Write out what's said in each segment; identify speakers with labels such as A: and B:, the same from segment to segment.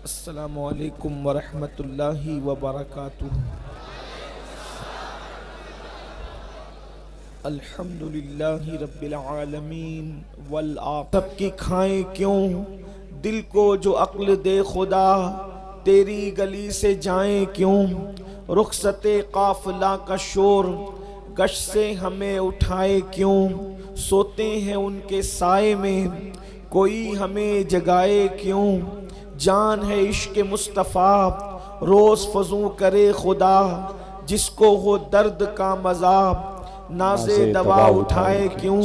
A: अस्सलामु अलैकुम वरहमतुल्लाहि वबरकातुहू। अल्हम्दुलिल्लाहि रब्बिल आलमीन वल आखिरत की खाएं क्यों, दिल को जो अक्ल दे खुदा, तेरी गली से जाएं क्यों। रुखसते काफिला का शोर, गश्त से हमें उठाए क्यों। सोते हैं उनके साए में, कोई हमें जगाए क्यों। जान है इश्क मुस्तफ़ा, रोज़ फजू करे खुदा, जिसको हो दर्द का मज़ाब, नाज़े दवा उठाए क्यों।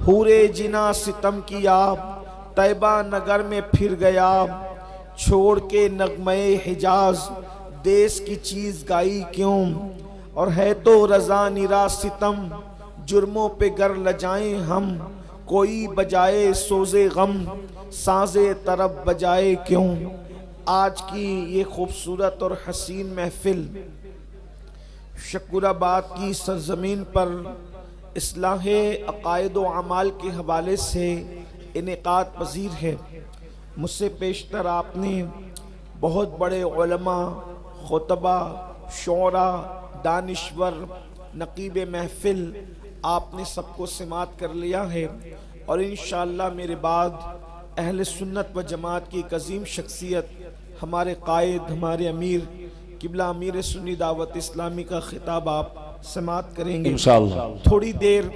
A: हूरे जिना सितम किया, तैबा नगर में फिर गया, छोड़ के नगमे हिजाज, देश की चीज़ गाई क्यों। और है तो रज़ा निरा सितम, जुर्मों पे गर लजाएं हम, कोई बजाए सोज़े गम, साज़े तरब बजाए क्यों। आज की ये खूबसूरत और हसीन महफिल शकुराबाद की सरजमीन पर इस्लाहे अकायद व अमाल के हवाले से इनेकाद पजीर है। मुझसे पेशतर आपने बहुत बड़े उलमा, खुतबा, शोरा, दानिश्वर, नकीब महफिल आपने सबको समात कर लिया है। और इंशाअल्लाह मेरे बाद अहले सुन्नत व जमात की एक अजीम शख्सियत, हमारे कायद, हमारे अमीर किबला अमीर सुन्नी दावत इस्लामी का खिताब आप समात करेंगे इंशाअल्लाह। थोड़ी देर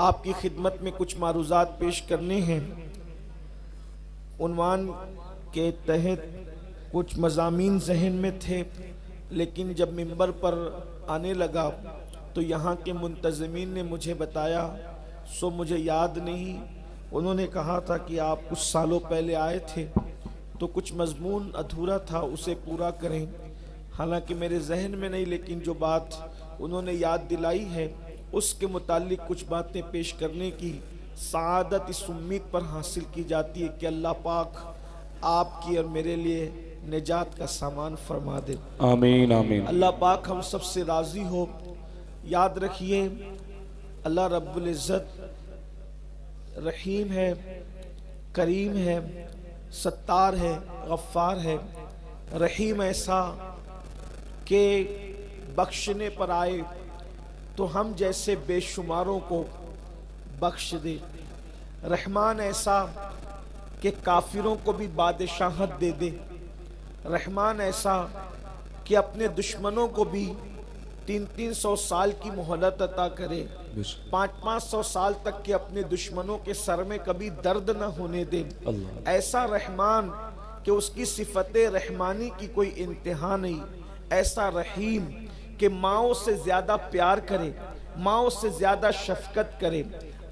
A: आपकी खिदमत में कुछ मारूज़ात पेश करने हैं। उन्वान के तहत कुछ मज़ामीन जहन में थे, लेकिन जब मिंबर पर आने लगा तो यहाँ के मुंतज़मीन ने मुझे बताया, सो मुझे याद नहीं। उन्होंने कहा था कि आप कुछ सालों पहले आए थे तो कुछ मजमून अधूरा था, उसे पूरा करें। हालांकि मेरे जहन में नहीं, लेकिन जो बात उन्होंने याद दिलाई है उसके मुतालिक कुछ बातें पेश करने की सआदत इस उम्मीद पर हासिल की जाती है कि अल्लाह पाक आपकी और मेरे लिए निजात का सामान फरमा दे। आमीन आमीन। अल्लाह पाक हम सबसे राज़ी हो। याद रखिए, अल्लाह रब्बुल इज़्ज़त रहीम है, करीम है, सत्तार है, गफ्फार है। रहीम ऐसा कि बख्शने पर आए तो हम जैसे बेशुमारों को बख्श दे। रहमान ऐसा कि काफिरों को भी बादशाहत दे दे। रहमान ऐसा कि अपने दुश्मनों को भी 300 साल की मोहलत अता करे, 500 साल तक के अपने दुश्मनों के सर में कभी दर्द न होने दे। ऐसा रहमान कि उसकी सिफते रहमानी की कोई इंतहा नहीं। ऐसा रहीम कि माओ से ज़्यादा प्यार करे, माओ से ज़्यादा शफकत करे।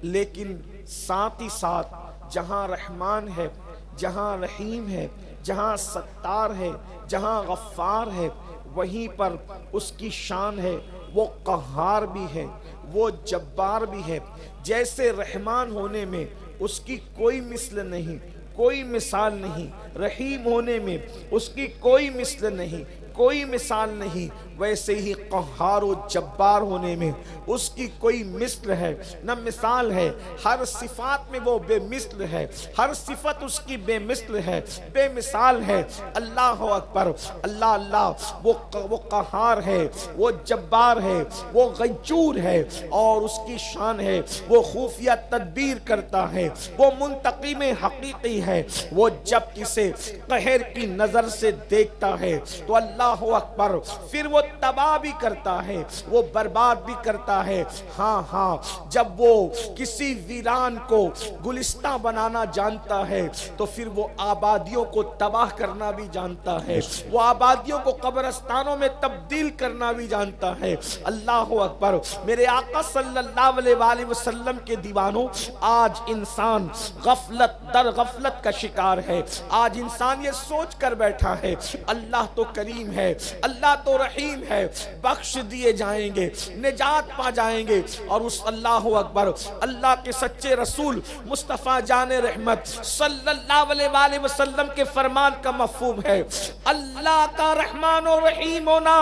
A: लेकिन साथ ही साथ जहाँ रहमान है, जहाँ रहीम है, जहाँ सत्तार है, जहाँ गफ्फार है, वहीं पर उसकी शान है, वो कहार भी है, वो जब्बार भी है। जैसे रहमान होने में उसकी कोई मिसल नहीं, कोई मिसाल नहीं, रहीम होने में उसकी कोई मिसल नहीं, कोई मिसाल नहीं, वैसे ही कहार व जब्बार होने में उसकी कोई मिसल है न मिसाल है। हर सिफात में वो बेमिसल है, हर सिफत उसकी बेमिसल है, बेमिसाल है। अल्लाह अकबर, अल्लाह अल्लाह। वो कहार है, वो जब्बार है, वो गय्यूर है, और उसकी शान है वो खुफिया तदबीर करता है, वो मुंतकीम हकीकी है। वो जब किसे कहर की नजर से देखता है तो अल्लाह अकबर, फिर वो तबाह भी करता है, वो बर्बाद भी करता है। हाँ हाँ, जब वो किसी वीरान को गुलिस्तां बनाना जानता है तो फिर वो आबादियों को तबाह करना भी जानता है, वो आबादियों को कब्रिस्तानों में तब्दील करना भी जानता है। अल्लाह अकबर। मेरे आका सल्लल्लाहु अलैहि वसल्लम के दीवानों, आज इंसान गफलत दर गफलत का शिकार है। आज इंसान ये सोच कर बैठा है अल्लाह तो करीम है, अल्लाह तो रहीम है, बख्श दिए जाएंगे, निजात पा जाएंगे। और उस अल्लाह अकबर, अल्लाह के सच्चे रसूल मुस्तफ़ा जान रहमत सल्लल्लाहु अलैहि वसल्लम के फरमान का मफहूम है, अल्लाह का रहमान और रहीम होना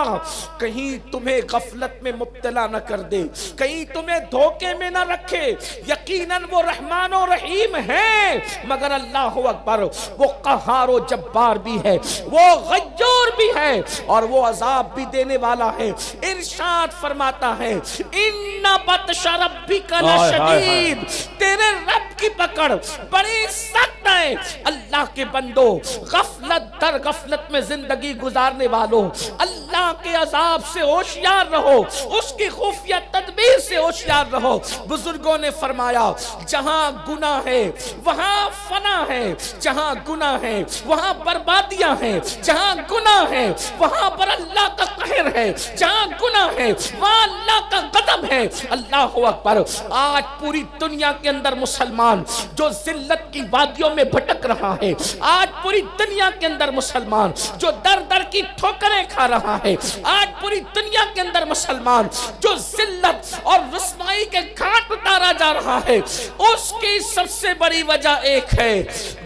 A: कहीं तुम्हें गफलत में मुब्तला न कर दे, कहीं तुम्हें धोखे में न रखे। यकीनन वो रहमान और रहीम है, मगर अल्लाह अकबर वो कहार और जब्बार भी है, वो गज्जूर भी है, और वो अजाब भी देने वाला है। इरशाद फरमाता है, इन्ना बत्शा रब्बिका लशदीद, तेरे रब की पकड़ बड़ी सख्त है। अल्लाह के बंदो, गफलत दर गफलत में जिंदगी गुजारने वालों, अल्लाह के अजाब से होशियार रहो, उसकी खुफिया तदबीर से होशियार रहो। बुजुर्गों ने फरमाया, जहां गुनाह है वहां फना है, जहां गुनाह है वहां बर्बादियां हैं, जहां गुनाह है वहां पर अल्लाह का कहर है, जहां गुनाह है वहां अल्लाह का गज़ब है। अल्लाह अकबर। आज पूरी दुनिया के अंदर मुसलमान जो जिल्लत की वादियों में भटक रहा है, आज पूरी दुनिया के अंदर मुसलमान जो दर दर की ठोकरें खा रहा है, आज पूरी दुनिया के अंदर मुसलमान जो जिल्लत और रुस्वाई के घाट उतारा जा रहा है, उसकी सबसे बड़ी वजह एक है,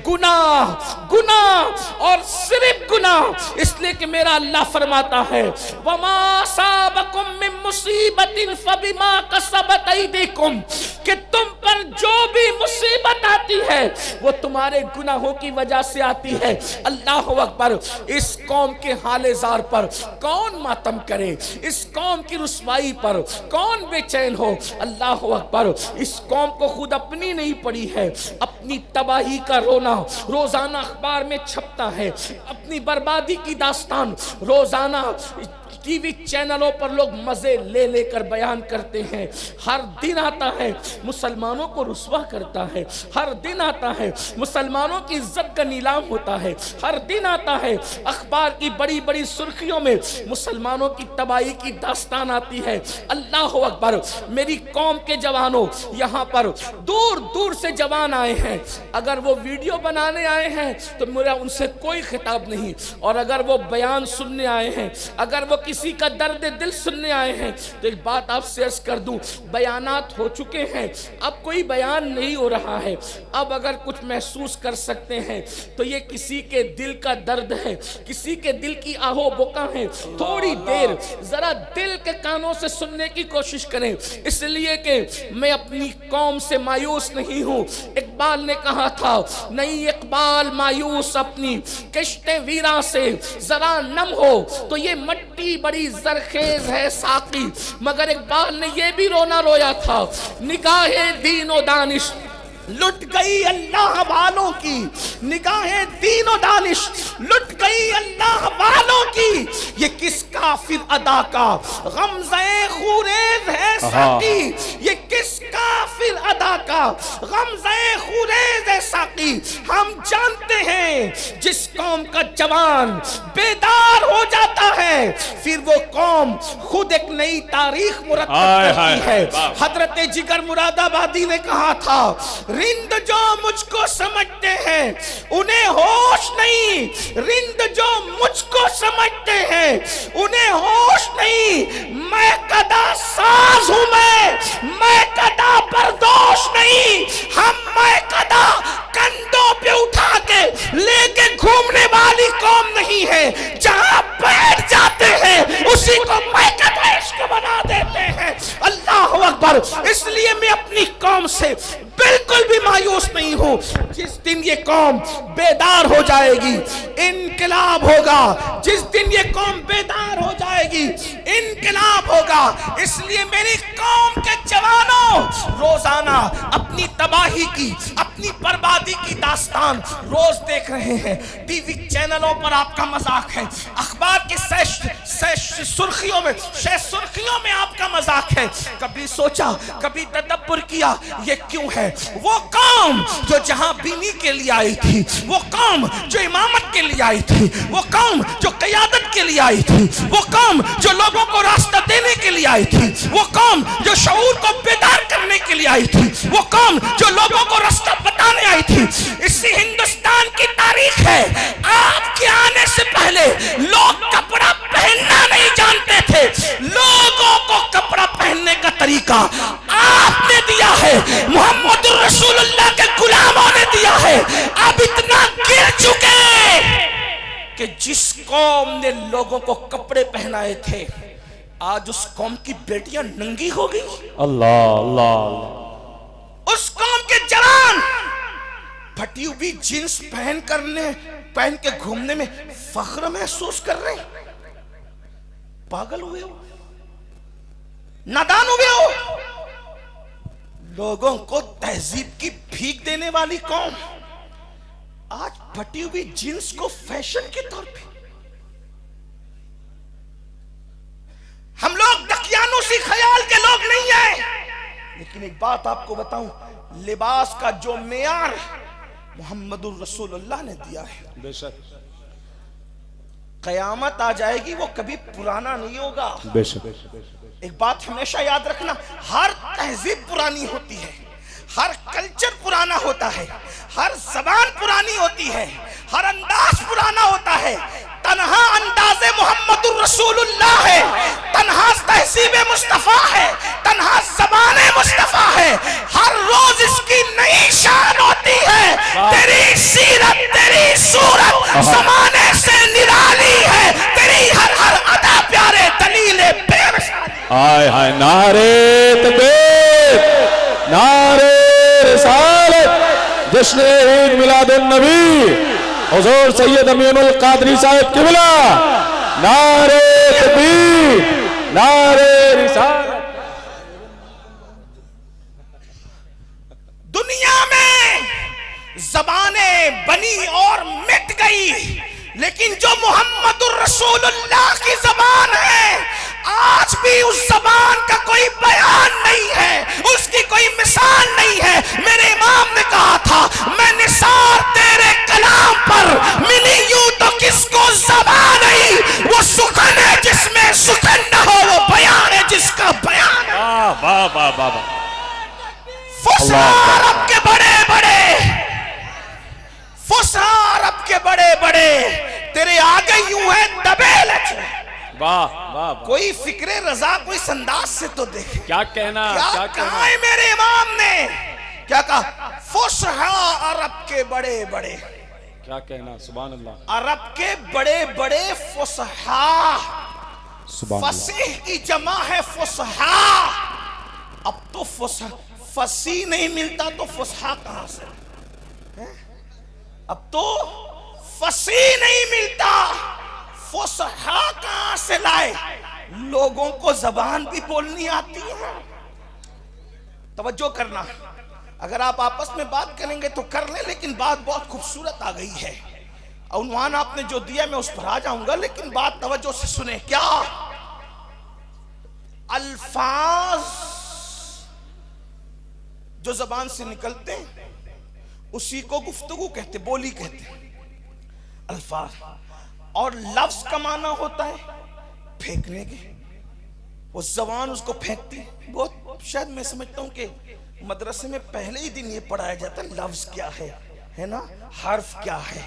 A: गुनाह, गुनाह और सिर्फ गुनाह। इसलिए कि मेरा अल्लाह फरमाता है, वमा साबकुम मिन मुसीबतिन फबिमा कसबत ऐदीकुम, कि तुम पर जो भी मुसीबत आती है वो तुम्हारे गुनाहों की वजह से आती है। अल्लाह अकबर। इस कौम के हालेजार पर कौन मातम करे, इस कौम की रुसवाई पर कौन बेचैन हो। अल्लाह अकबर। इस कौम को खुद अपनी नहीं पड़ी है, अपनी तबाही का रोना रोजाना अखबार में छपता है, अपनी बर्बादी की दास्तान रोजाना टीवी चैनलों पर लोग मजे ले लेकर बयान करते हैं। हर दिन आता है मुसलमानों को रुस्वा करता है, हर दिन आता है मुसलमानों की इज्जत का नीलाम होता है, हर दिन आता है अखबार की बड़ी बड़ी सुर्खियों में मुसलमानों की तबाही की दास्तान आती है। अल्लाह अकबर। मेरी कौम के जवानों, यहाँ पर दूर दूर से जवान आए हैं, अगर वो वीडियो बनाने आए हैं तो मेरा उनसे कोई खिताब नहीं, और अगर वो बयान सुनने आए हैं, अगर वो किसी का दर्द दिल सुनने आए हैं, तो एक बात आपसे अर्ज कर दूं, बयानात हो चुके हैं, अब कोई बयान नहीं हो रहा है। अब अगर कुछ महसूस कर सकते हैं तो ये किसी के दिल का दर्द है, किसी के दिल की आहो बोका है। थोड़ी देर जरा दिल के कानों से सुनने की कोशिश करें, इसलिए कि मैं अपनी कौम से मायूस नहीं हूं। इकबाल ने कहा था, नहीं इकबाल मायूस अपनी किश्ते वीरा से जरा नम हो, तो ये मट्टी बड़ी जरखेज है साकी। मगर इकबाल ने ये भी रोना रोया था, निगाहे दीनो दानिश लुट गई अल्लाह वालों की, निगाहे दीनो दानिश लुट गई अल्लाह वालों की। ये किस काफिर अदा का गमज़े खुरेज है साकी, ये किस काफिर अदा का गमज़े खुरेज है साकी। हम जानते हैं जिस कौम का जवान बेदार हो जाता है, फिर वो कौम खुद एक नई तारीख मुरत्तब करती है। हजरत जिगर मुरादाबादी ने कहा था, रिंद जो मुझको समझते हैं उन्हें होश नहीं, रिंद जो मुझको समझते हैं उन्हें होश नहीं। मैं कदा साज हूं, मैं कदा बर्दोश नहीं। हम मैं कदा कंधों पे उठा के लेके घूमने वाली कौम नहीं है। जहां बैठ जाते हैं उसी को मैं कदा इश्क बना देते हैं। अल्लाह अकबर। इसलिए मैं अपनी कौम से बिल्कुल भी मायूस नहीं हूं। जिस दिन ये कौम बेदार हो जाएगी इनकलाब होगा, जिस दिन ये कौम बेदार हो जाएगी इनकलाब होगा। इसलिए मेरी कौम के जवानों, रोजाना अपनी तबाही की, अपनी बर्बादी की दास्तान रोज देख रहे हैं। टीवी चैनलों पर आपका मजाक है, अखबार की सुर्खियों में आपका मजाक है। कभी सोचा, कभी तदब्बर किया, ये क्यों है? वो कौम जो जहां बीनी के लिए आई थी, वो कौम जो इमामत के लिए आई थी, वो कौम जो क़यादत के लिए आई थी, वो कौम जो लोगों को रास्ता देने के लिए आई थी, वो कौम जो शऊर को बेदार करने के लिए आई थी, वो कौम जो लोगों को रास्ता बताने आई थी। इसी हिंदुस्तान की तारीख है, आपके आने से पहले लोग कपड़ा कौम ने लोगों को कपड़े पहनाए थे, आज उस कौम की बेटियां नंगी हो गई।
B: अल्लाह अल्लाह।
A: उस कौम के जवान फटी हुई जींस पहन के घूमने में फख्र महसूस कर रहे हैं। पागल हुए हो, नादान हुए हो। लोगों को तहजीब की भीख देने वाली कौम आज फटी हुई जींस को फैशन के तौर पे। हम लोग दकियानुसी ख्याल के लोग नहीं हैं। लेकिन एक बात आपको बताऊं, लिबास का जो मेयार मोहम्मदुर रसूलुल्लाह ने दिया है,
B: बेशक
A: कयामत आ जाएगी, वो कभी पुराना नहीं होगा।
B: बेशक
A: एक बात हमेशा याद रखना, हर तहजीब पुरानी होती है, हर कल्चर पुराना होता है, हर जबान पुरानी होती है, हर अंदाज पुराना होता है। तन्हा अंदाज़े मोहम्मदुर रसूलुल्लाह है, तन्हा तहजीब मुस्तफा है, तन्हा ज़बान मुस्तफा है। हर रोज इसकी नई शान होती है। तेरी सीरत, तेरी सूरत ज़माने से निराली है। तेरी हर हर अदा प्यारे दलीले बेमिसाली।
B: हाय हाय, नारे तकबीर, नारे रिसालत, जश्न ईद मिलादुन नबी हुजूर सैयद अमीनुल कादरी साहब किबला। नारे तकबीर, नारे रिसालत।
A: दुनिया में ज़बानें बनी और मिट गई, लेकिन जो मोहम्मदुर रसूलुल्लाह की ज़बान है, आज भी उस ज़बान का कोई बयान नहीं है, उसकी कोई मिसाल नहीं है। मेरे इमाम ने कहा था, मैं निसार तेरे कलाम पर मिली यूं तो किसको ज़बान नहीं। वो सुखन है जिसमें सुखन न हो, वो बयान है जिसका बयान है।
B: वाह वाह वाह वाह।
A: फुसहार अरब के बड़े बड़े, फुसहार अरब के बड़े बड़े तेरे आगे यूं है दबे लचे।
B: वाह वाह।
A: कोई फिक्रे रजा कोई अंदाज से तो देखे।
B: क्या कहना,
A: क्या कहा है मेरे इमाम ने, क्या कहा? फुसहा अरब के बड़े बड़े,
B: क्या कहना, सुभान अल्लाह।
A: अरब के बड़े बड़े फुसहा, फसीह की जमा है फुसहा। अब तो फसी नहीं मिलता तो फुसहा कहां से है? अब तो फसी नहीं मिलता, फुसहा कहां से लाए? लोगों को जबान भी बोलनी आती है। तवज्जो करना, अगर आप आपस में बात करेंगे तो कर लें, लेकिन बात बहुत खूबसूरत आ गई है। उन्वान आपने जो दिया मैं उस पर आ जाऊंगा, लेकिन बात तवज्जो से सुने। क्या अल्फाज जो जबान से निकलते हैं उसी को गुफ्तगू कहते, बोली कहते, अल्फाज। और लफ्ज का माना होता है फेंकने के, वो जबान उसको फेंकती। बहुत शायद मैं समझता हूं कि मदरसे में पहले ही दिन ये पढ़ाया जाता है लफ्ज क्या है ना, हर्फ क्या है,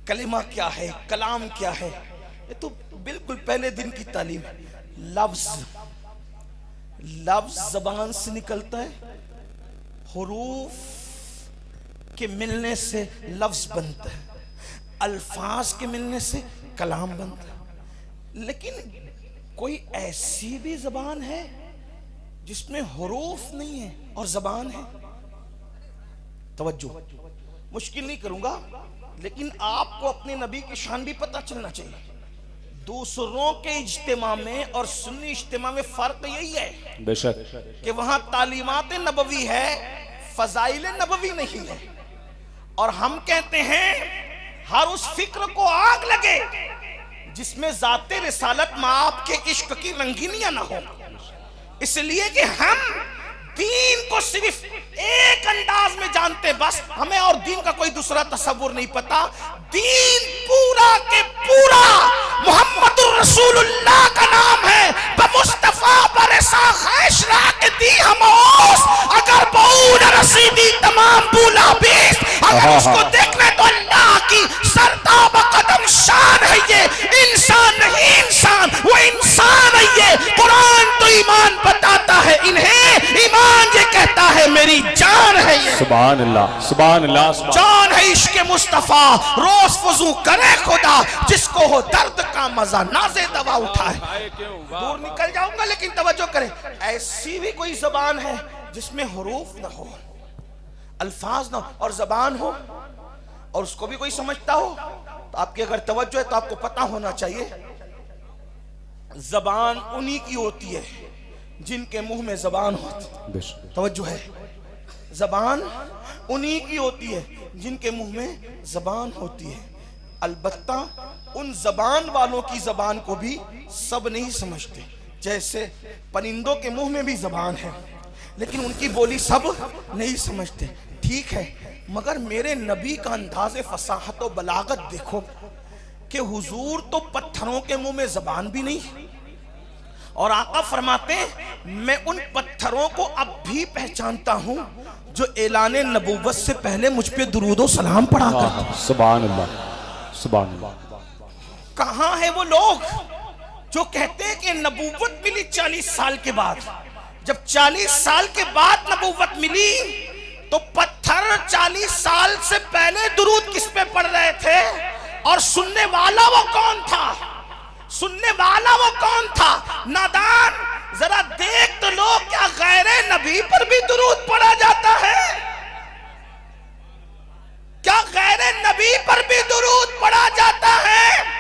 A: कलिमा क्या है, कलाम क्या है। ये तो बिल्कुल पहले दिन की तालीम है। लफ्ज, लफ्ज जबान से निकलता है, हुरूफ के मिलने से लफ्ज बनता है, अल्फाज के मिलने से कलाम बनता है। लेकिन कोई ऐसी भी जबान है जिसमें हुरूफ नहीं है और जबान है? तवज्जो, मुश्किल नहीं करूंगा, लेकिन आपको अपने नबी की शान भी पता चलना चाहिए। दूसरों के इज्तिमा में और सुन्नी इज्तिमा में फर्क यही है
B: बेशक
A: कि वहां तालीमात नबवी है, फजाइल नबवी नहीं है। और हम कहते हैं हर उस फिक्र को आग लगे जिसमें जाते रिसालत माँ आपके इश्क की रंगीनियां ना हो। इसलिए कि हम दीन को सिर्फ एक अंदाज में जानते, बस हमें और दीन का कोई दूसरा तस्वुर नहीं पता। दीन पूरा के पूरा मोहम्मदुर रसूलुल्लाह का नाम है। मुस्तफा बरसा खैशरा के दी हमोस, अगर बऊद रसीदी तमाम बुला बीस, अगर उसको देखने तो अल्लाह की सरताब कदम शान है। ये इंसान नहीं इंसान, वो इंसान है। ये कुरान तो ईमान बताता है, इन्हें ईमान ये कहता है मेरी जान है ये।
B: सुभान अल्लाह, सुभान अल्लाह, सुभान।
A: जान है इश्क मुस्तफा, रोज वजू करे खुदा, जिसको हो दर्द का मजा नाज़े दवा उठाए। दूर निकल जाऊंगा लेकिन तवज्जो करें, ऐसी भी कोई जबान है जिसमें हुरूफ ना हो, अल्फाज ना हो, और जबान हो और उसको भी कोई समझता हो, तो आपकी अगर तवज्जो है तो आपको पता होना चाहिए जबान उन्हीं की होती है जिनके मुंह में जबान होती है। तवज्जो है, जबान उन्हीं की होती है जिनके मुंह में जबान होती है। अलबत्ता उन जबान वालों की जबान को भी सब नहीं समझते। जैसे परिंदों के मुंह में भी जबान है लेकिन उनकी बोली सब नहीं समझते, ठीक है, मगर मेरे नबी का अंदाज़े फसाहत और बलागत देखो कि हुजूर तो पत्थरों के मुंह में जबान भी नहीं, और आका फरमाते मैं उन पत्थरों को अब भी पहचानता हूं जो ऐलाने नबूवत से पहले मुझ पे दुरूद और सलाम पढ़ा करते।
B: सुभान अल्लाह, सुभान अल्लाह।
A: कहां है वो लोग जो कहते हैं कि नबूवत मिली 40 साल के बाद? जब 40 साल के बाद नबूवत मिली तो पत्थर 40 साल से पहले दुरूद किस पे पढ़ रहे थे, और सुनने वाला वो कौन था? सुनने वाला वो कौन था? नादान, जरा देख तो लो, क्या गैरे नबी पर भी दुरूद पढ़ा जाता है? क्या गैरे नबी पर भी दुरूद पढ़ा जाता है?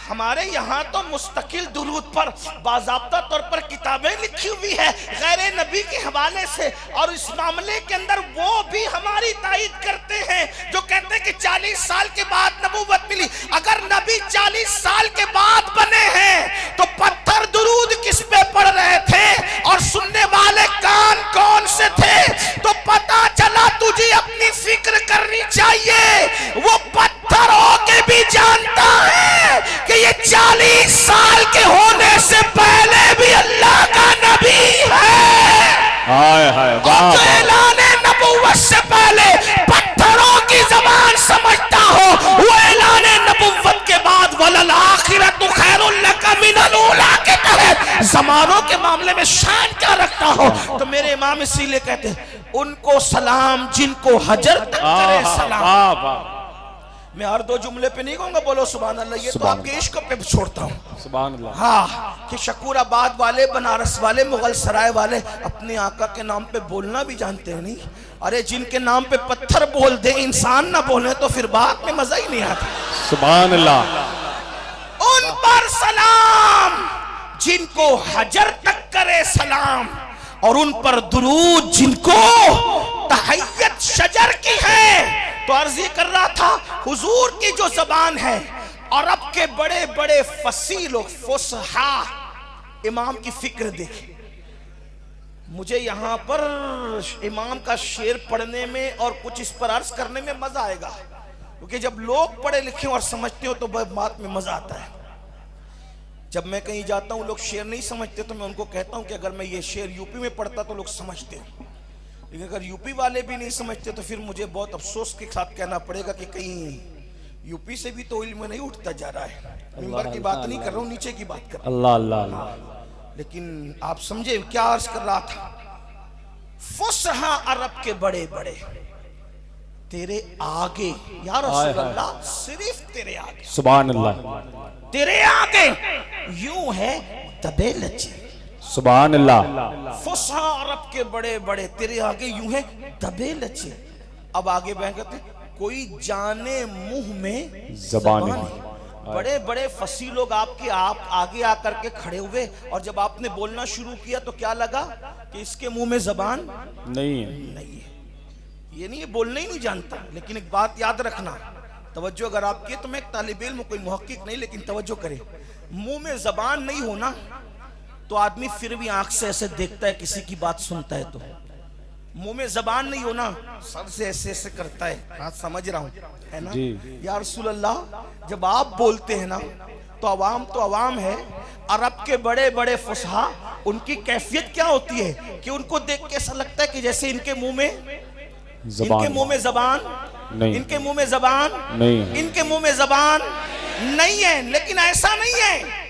A: हमारे यहाँ तो मुस्तकिल दुरूद पर बाज़ाब्ता तौर पर किताबें लिखी हुई है गैरे नबी के हवाले से, और इस मामले के अंदर वो भी हमारी तायीद करते हैं जो कहते हैं कि 40 साल के बाद नबूवत मिली। अगर नबी 40 साल के बाद बने हैं तो पत्थर दुरूद किस पे पढ़ रहे थे और सुनने वाले कान कौन से थे? तो पता चला तुझे अपनी फिक्र करनी चाहिए। वो पत्थर होके भी जानता है कि ये 40 साल के होने से पहले भी अल्लाह का नबी है।
B: हाय हाय, वाह,
A: जो ऐलाने नबूवत से पहले पत्थरों की जबान समझता हो, वो ऐलाने नबूवत के बाद वलल आखिरतु खैरुल लका मिनल ऊला के तहत जमानों के मामले में शान क्या रखता हो। तो मेरे इमाम इसीलिए कहते हैं उनको सलाम जिनको हजर तक करे सलाम।
B: वाह वाह।
A: मैं हर 2 जुमले पे नहीं कहूंगा बोलो सुभान अल्लाह, ये तो आपके इश्क पे छोड़ता हूँ।
B: सुभान अल्लाह।
A: हाँ, कि शकूराबाद वाले, बनारस वाले, मुगल सराय वाले अपने आका के नाम पे बोलना भी जानते हैं नहीं? अरे जिनके नाम पे पत्थर बोल दे, इंसान ना बोले तो फिर बात में मजा ही नहीं आता।
B: सुभान अल्लाह।
A: उन पर सलाम जिनको हजर तक करे सलाम, और उन पर दुरूद जिनको तहय्यत शजर की है। तो अर्ज ये कर रहा था, हुजूर की जो जबान है, अरब के बड़े बड़े फसीह लोग, फुसहा, इमाम की फिक्र देखिए। मुझे यहाँ पर इमाम का शेर पढ़ने में और कुछ इस पर अर्ज करने में मजा आएगा, क्योंकि जब लोग पढ़े लिखे और समझते हो तो बात में मजा आता है। जब मैं कहीं जाता हूँ लोग शेर नहीं समझते तो मैं उनको कहता हूँ कि अगर मैं ये शेर यूपी में पढ़ता तो लोग समझते, लेकिन अगर यूपी वाले भी नहीं समझते तो फिर मुझे बहुत अफसोस के साथ कहना पड़ेगा कि कहीं यूपी से भी तो इल्म नहीं उठता जा रहा है। मिंबर की बात नहीं कर रहा हूँ, नीचे की बात कर रहा हूं।
B: अल्लाह अल्लाह अल्लाह।
A: लेकिन आप समझे क्या अर्ज कर रहा था? फुसहा अरब के बड़े बड़े तेरे आगे या रसूल अल्लाह, सिर्फ तेरे आगे,
B: सुभान अल्लाह,
A: तेरे आगे यूं है दबे लचे।
B: सुभान अल्लाह।
A: फुसहा अरब के बड़े बड़े तेरे आगे यूं है दबे लचे। अब आगे बहन कहते कोई जाने मुंह में
B: ज़बान
A: नहीं। बड़े बड़े फसी लोग आपके आप आगे आकर के खड़े हुए, और जब आपने बोलना शुरू किया तो क्या लगा कि इसके मुंह में जबान
B: नहीं है।
A: नहीं है, ये नहीं, ये बोलना ही नहीं जानता। लेकिन एक बात याद रखना, तवज्जो अगर आप किए तो मैं एक तालिब इल्म, कोई मुहक्किक नहीं, लेकिन तवज्जो करे, मुंह में जबान नहीं होना तो आदमी फिर भी आंख से ऐसे देखता है, किसी की बात सुनता है तो। मुंह में जबान नहीं होना, सर से ऐसे ऐसे करता है, हाँ समझ रहा हूँ, है ना
B: जी।
A: या रसूल अल्लाह, जब आप बोलते हैं ना तो अवाम है। अरब के बड़े बड़े फुसहा, उनकी कैफियत क्या होती है कि उनको देख के ऐसा लगता है कि जैसे इनके मुंह में
B: ज़बान नहीं,
A: इनके मुंह में जबान
B: नहीं,
A: इनके मुंह में जबान नहीं है। लेकिन ऐसा नहीं है,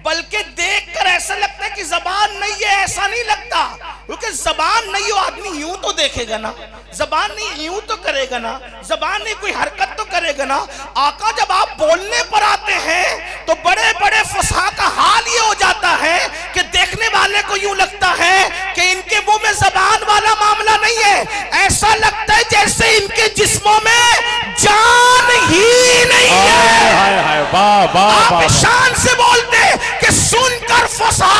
A: बल्कि देखकर ऐसा लगता है कि जबान नहीं है, ऐसा नहीं लगता। क्योंकि जबान नहीं हो आदमी यूं तो देखेगा ना, जबान नहीं यूं तो करेगा ना, जबान नहीं कोई हरकत तो करेगा ना। आका जब आप बोलने पर आते हैं तो बड़े बड़े फसा का हाल ये हो जाता है कि देखने वाले को यूं लगता है कि इनके मुंह में जबान वाला मामला नहीं है, ऐसा लगता है जैसे इनके जिस्मों में जान ही नहीं है। आप शान से बोलते कि सुनकर फसा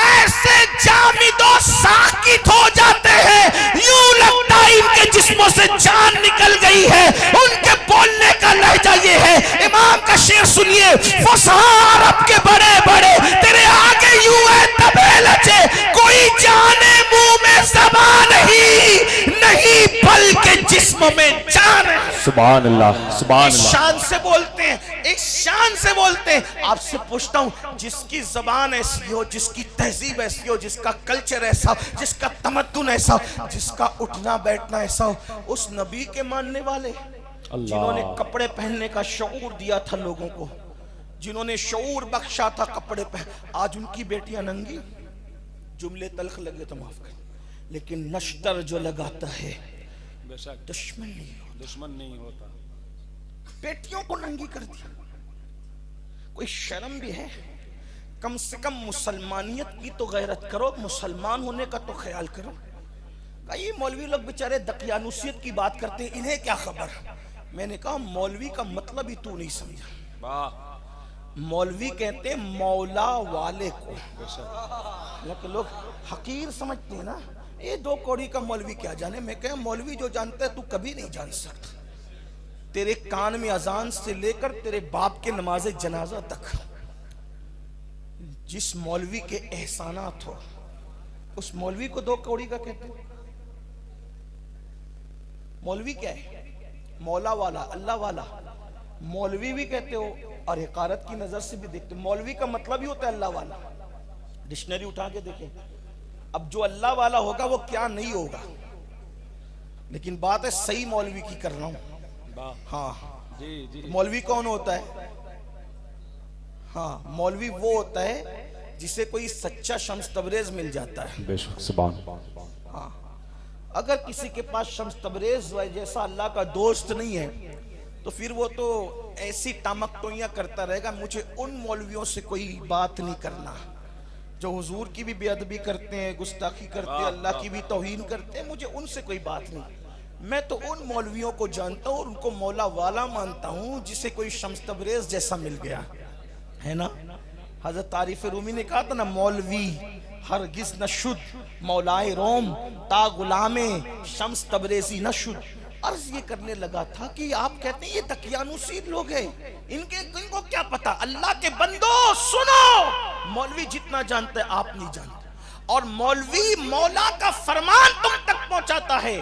A: ऐसे जामिदो साकित हो जाते हैं, यूं लगता है इनके जिस्मों से जान निकल गई है। उनके बोलने का लहजा ये है, इमाम का शेर सुनिए, फसा अरब के बड़े बड़े तेरे आगे यूं है तबे लचे, कोई जाने मुंह में ज़बान ही नहीं बल्कि जिस्म में जान है।
B: सुभान अल्लाह, सुभान अल्लाह।
A: शान से बोलते हैं, एक शान से बोलते हैं। आपसे पूछता हूं, जिसकी जबान ऐसी हो, जिसकी तहजीब ऐसी हो, जिसका कल्चर ऐसा हो, जिसका तमद्दुन ऐसा हो, जिसका उठना बैठना ऐसा हो, उस नबी के मानने वाले जिन्होंने कपड़े पहनने का शऊर दिया था लोगों को, जिन्होंने शऊर बख्शा था कपड़े पहन, आज उनकी बेटियां नंगी। जुमले तल्ख लगे तो माफ कर, लेकिन नश्तर जो लगाता है दुश्मन नहीं होता। बेटियों को नंगी कर दिया, कोई शर्म भी है? कम से कम मुसलमानियत की तो गैरत करो, मुसलमान होने का तो ख्याल करो। ये मौलवी लोग बेचारे दकियानुसियत की बात करते हैं, इन्हें क्या खबर। मैंने कहा मौलवी का मतलब ही तू नहीं समझा। मौलवी कहते हैं मौला वाले को, लोग हकीर समझते हैं ना, ये दो कौड़ी का मौलवी क्या जाने। मैं कह मौलवी जो जानता है तू कभी नहीं जान सकता। तेरे कान में अजान से लेकर तेरे बाप के नमाज़े जनाजा तक जिस मौलवी के एहसानात हो, उस मौलवी को दो कौड़ी का कहते हैं। मौलवी क्या है? मौला वाला, अल्लाह वाला। मौलवी भी कहते हो और हकारत की नजर से भी देखते हो। मौलवी का मतलब ही होता है अल्लाह वाला। डिक्शनरी उठा के देखें, अब जो अल्लाह वाला होगा वो क्या नहीं होगा, लेकिन बात है सही मौलवी की कर रहा हूं। हाँ जी। मौलवी कौन होता है? हाँ, मौलवी वो होता है जिसे कोई सच्चा शम्स तबरेज मिल जाता है। हाँ, अगर किसी के पास शम्स तबरेज जैसा अल्लाह का दोस्त नहीं है तो फिर वो तो ऐसी टामकटोइयां करता रहेगा। मुझे उन मौलवियों से कोई बात नहीं करना जो हुजूर की भी बेअदबी करते हैं, गुस्ताखी करते हैं, अल्लाह की भी तौहीन करते हैं। मुझे उनसे कोई बात नहीं। मैं तो उन मौलवियों को जानता हूँ और उनको मौला वाला मानता हूँ जिसे कोई शम्स तबरेज जैसा मिल गया है ना। हजरत तारीफ रूमी ने कहा था ना, मौलवी हरगिज न शुद्ध मौलाए रोम ता गुलामे शम्स तबरेजी न शुद्ध। अर्ज ये करने लगा था कि आप कहते हैं ये दकियानुसीद लोग हैं, इनको क्या पता। अल्लाह के बंदो सुनो, मौलवी जितना जानता है आप नहीं जानते, और मौलवी मौला का फरमान तुम तक पहुंचाता है।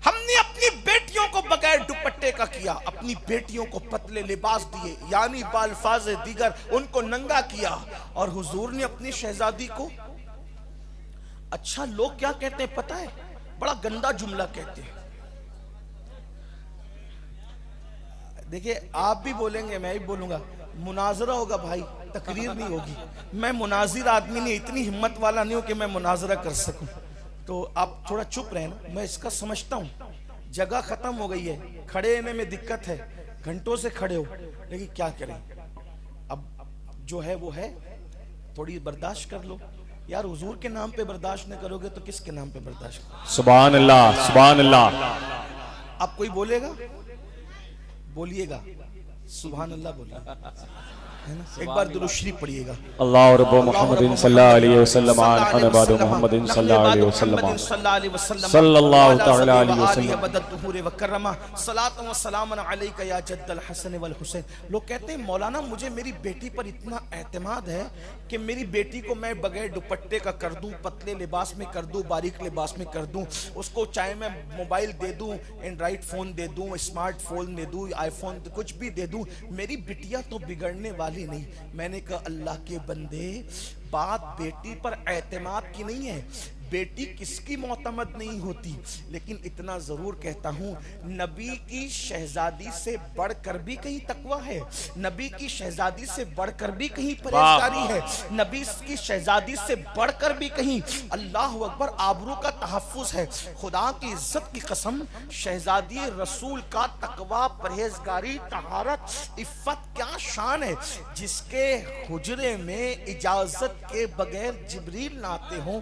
A: हमने अपनी बेटियों को बगैर दुपट्टे का किया, अपनी बेटियों को पतले लिबास दिए, यानी बाल्फाज दीगर उनको नंगा किया, और हुजूर ने अपनी शहजादी को, अच्छा लोग क्या कहते हैं पता है, बड़ा गंदा जुमला कहते हैं। देखिए आप भी बोलेंगे, मैं भी बोलूंगा, मुनाजरा होगा भाई, तकरीर नहीं होगी। मैं मुनाजिर आदमी नहीं, इतनी हिम्मत वाला नहीं हूं कि मैं मुनाजरा कर सकूं, तो आप थोड़ा चुप रहे ना। मैं इसका समझता हूं, जगह खत्म हो गई है, खड़े रहने में दिक्कत है, घंटों से खड़े हो, लेकिन क्या करें, अब जो है वो है, थोड़ी बर्दाश्त कर लो यार। हुजूर के नाम पे बर्दाश्त नहीं करोगे तो किसके नाम पे बर्दाश्त करोगे?
B: सुभान अल्लाह, सुभान अल्लाह।
A: अब कोई बोलेगा, बोलिएगा सुभान अल्लाह, बोलिए है ना। एक बार दुरूद शरीफ पढ़िएगा।
B: अल्लाह रब्बु मुहम्मदिन सल्लल्लाहु अलैहि वसल्लम अन बाद मुहम्मदिन सल्लल्लाहु अलैहि वसल्लम सल्लल्लाहु तआला अलैहि वसल्लम
A: बदतुहुर व कररमा सलातु व सलामन अलैका या जद्दल हसन वल हुसैन। लोग कहते हैं मौलाना मुझे मेरी बेटी पर इतना एतमाद है कि मेरी बेटी को मैं बगैर दुपट्टे का कर दूं, पतले लिबास में कर दूं, बारीक लिबास में कर दूं, उसको चाहे मैं मोबाइल दे दूं, एंड्रॉइड फोन दे दूं, स्मार्टफोन दे दूं, आईफोन कुछ भी दे दूं, मेरी बिटिया तो बिगड़ने वाली नहीं। मैंने कहा अल्लाह के बंदे, बात बेटी पर एतमाद की नहीं है, बेटी किसकी मोतमद नहीं होती, लेकिन इतना जरूर कहता हूं, नबी की शहजादी से बढ़कर भी कहीं तकवा है, नबी की शहजादी से बढ़कर भी कहीं परहेजगारी है, नबी की शहजादी से बढ़कर भी कहीं अल्लाह अकबर आबरू का तहफ्फुज है। खुदा की इज्जत की कसम, शहजादी रसूल का तकवा, परहेजगारी, तहारत, इफ्फत क्या शान है, जिसके हुजरे में इजाजत के बगैर जिब्रील ना आते हो,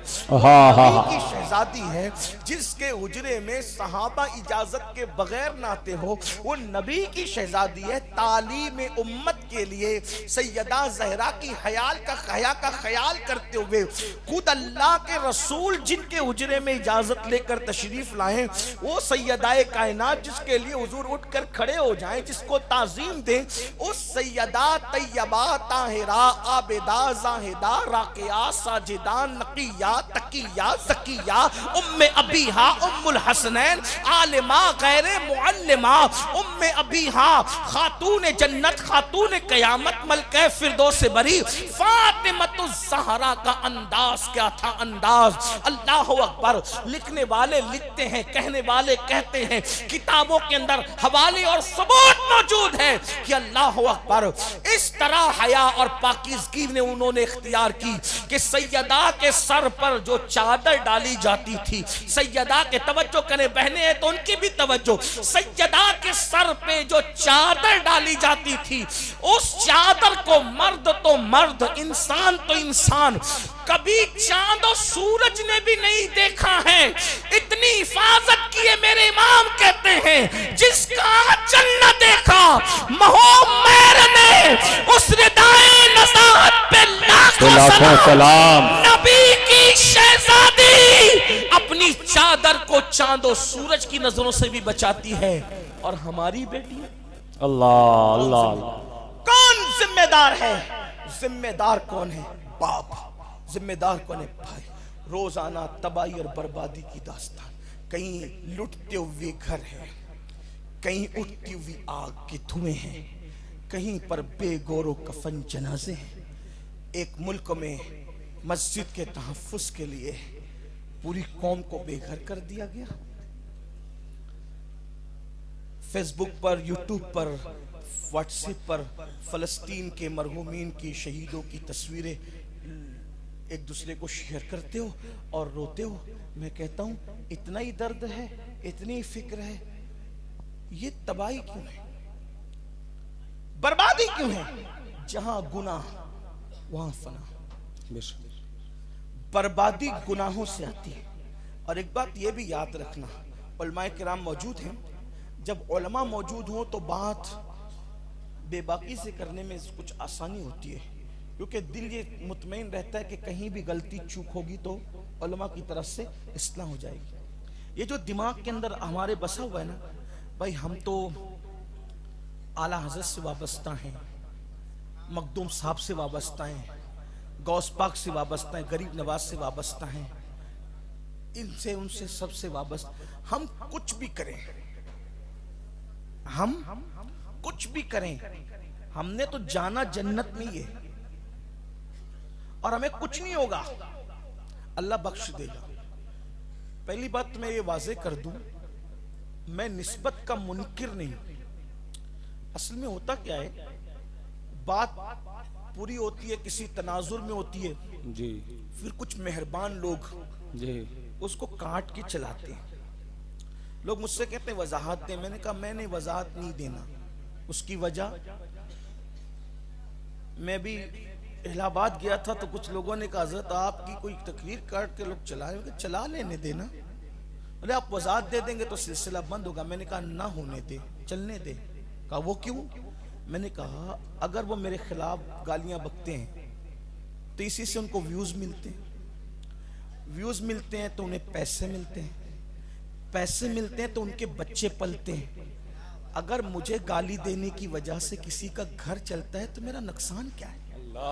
A: की शहजादी है। जिसके हुजरे में सहाबा इजाजत के बगैर ना आते हो, वो नबी की शहजादी है। तालीम उम्मत के लिए सैयदा ज़हरा की हया का ख्याल करते हुए खुद अल्लाह के रसूल जिनके हुजरे में इजाजत लेकर तशरीफ लाए, वो सैयदाए कायनात जिसके लिए हुजूर उठकर खड़े हो जाएं, जिसको ताजीम दें, उस सैयदा तैयबा ताहिरा आबिदा जाहिदा राकिया साजिदा नकिया तकिया ज़किया उम्मे अबीहा उम्मुल हसनैन आलिमा गैरे मुअल्लिमा उम्मे अबीहा खातून जन्नत खातून क़यामत मलके फिरदौस से बरी फातिमतुज़ ज़हरा का अंदाज क्या था, अंदाज। अल्लाह अकबर। लिखने वाले लिखते हैं, कहने वाले कहते हैं, किताबों के अंदर हवाले और सबूत मौजूद है कि अल्लाह अकबर इस तरह हया और पाकीज़गी ने उन्होंने इख्तियार की कि सैयदा के सर पर जो चादर डाली जाती थी, सैयदा के तवज्जो करें बहनें हैं तो उनकी भी तवज्जो, सैयदा के सर पे जो चादर डाली जाती थी, उस चादर को मर्द तो मर्द, इंसान तो इंसान, कभी चांद और सूरज ने भी नहीं देखा है। इतनी हिफाजत की है, मेरे इमाम कहते हैं, जिसका आंचल न देखा महूमर ने, उस रिदाए नज़ाहत पे लाखों सलाम। नबी की शहजादी अपनी चादर को चांद और सूरज की नजरों से भी बचाती है, और हमारी बेटी
B: अल्लाह अल्लाह।
A: कौन जिम्मेदार है? जिम्मेदार कौन है? बाप। जिम्मेदार कौन है? भाई। रोजाना तबाही और बर्बादी की दास्तान, कहीं लुटते हुए घर है, कहीं उठती हुई आग के धुएं हैं, कहीं पर बेगौरो कफन जनाजे हैं। एक मुल्क में मस्जिद के तहफ्फुज के लिए पूरी कौम को बेघर कर दिया गया। फेसबुक पर, यूट्यूब पर, व्हाट्सएप पर फलस्तीन के मरहूमीन की, शहीदों की तस्वीरें एक दूसरे को शेयर करते हो और रोते हो। मैं कहता हूं, इतना ही दर्द है, इतनी ही फिक्र है, ये तबाही क्यों है, बर्बादी क्यों है? जहां गुनाह वहां फना। बर्बादी गुनाहों से आती है। और एक बात यह भी याद रखना, उलमाए किराम मौजूद हैं, जब उलमा मौजूद हो तो बात बेबाकी से करने में कुछ आसानी होती है, क्योंकि दिल ये मुतमईन रहता है कि कहीं भी गलती चूक होगी तो उलमा की तरफ से इस्लाह हो जाएगी। ये जो दिमाग के अंदर हमारे बसा हुआ है ना भाई, हम तो आला हज़रत से वाबस्ता हैं, मखदूम साहब से वाबस्ता हैं, गौस पाक से वाबस्ता हैं, गरीब नवाज से वाबस्ता हैं, इनसे उनसे सबसे वाबस्ता। हम कुछ भी करें, हम कुछ भी करें, हमने तो जाना जन्नत में है और हमें कुछ नहीं होगा, अल्लाह बख्श देगा। पहली बात मैं ये वाजे कर दूं, मैं निस्बत का मुनकिर नहीं। असल में होता क्या है, बात पूरी होती है, किसी तनाजुर में होती है
B: जी,
A: फिर कुछ मेहरबान लोग
B: जी
A: उसको काट के चलाते हैं। लोग मुझसे कहते हैं वजाहत दे, मैंने कहा मैंने वजाहत नहीं देना। उसकी वजह, मैं भी इलाहाबाद गया था तो कुछ लोगों ने कहा हज़रत आपकी कोई तकरीर काट के लोग चलाए, चला लेने देना, बोले आप वजाहत दे देंगे तो सिलसिला बंद होगा। मैंने कहा ना होने दे, चलने दे। कहा वो क्यों? मैंने कहा अगर वो मेरे खिलाफ गालियां बकते हैं तो इसी से उनको व्यूज मिलते हैं, व्यूज मिलते हैं तो उन्हें पैसे मिलते हैं, पैसे मिलते हैं तो उनके बच्चे पलते हैं। अगर मुझे गाली देने की वजह से किसी का घर चलता है तो मेरा नुकसान क्या है?
B: अल्लाह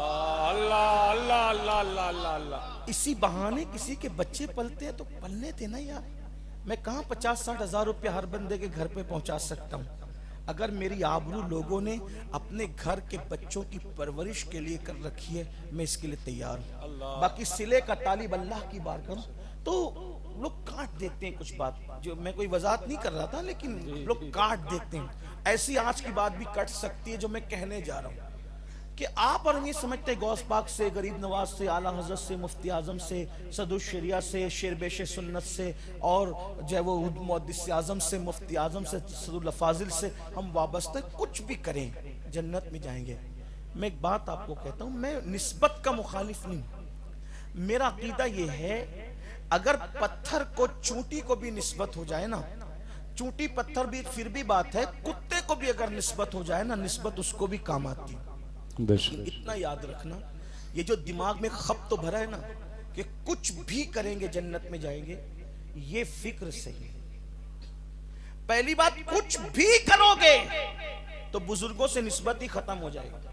B: अल्लाह अल्लाह अल्लाह अल्लाह अल्लाह।
A: इसी बहाने किसी के बच्चे पलते हैं तो पलने देना यार। मैं कहां 50-60 हजार रुपया हर बंदे के घर पे पहुंचा सकता हूं? अगर मेरी आबरू लोगों ने अपने घर के बच्चों की परवरिश के लिए कर रखी है, मैं इसके लिए तैयार हूं। बाकी सिले का तालिब अल्लाह की बारगाह तो लोग काट देते हैं कुछ बात, जो मैं कोई वजाहत नहीं कर रहा था, लेकिन लोग काट देते हैं। ऐसी आज की बात भी कट सकती है जो मैं कहने जा रहा हूं कि आप और ये समझते गौस पाक से, गरीब नवाज से, आला हजरत से, मुफ्ती आजम से, सदुल शरिया से, शेरबेश सुन्नत से, और जो है वो मुहद्दिस आजम से, मुफ्ती आजम से, सदुल फाजिल से हम वाबस्ता कुछ भी करें जन्नत में जाएंगे। मैं एक बात आपको कहता हूं, मैं निस्बत का मुखालिफ नहीं, मेरा अकीदा ये है अगर पत्थर को चूंटी को भी निस्बत हो जाए ना, चूंटी पत्थर भी फिर भी बात है, कुत्ते को भी अगर निस्बत हो जाए ना, निस्बत उसको भी काम आती है। इतना याद रखना, ये जो दिमाग में खप तो भरा है ना कि कुछ भी करेंगे जन्नत में जाएंगे, ये फिक्र सही है। पहली बात, कुछ भी करोगे तो बुजुर्गों से निस्बत ही खत्म हो जाएगी,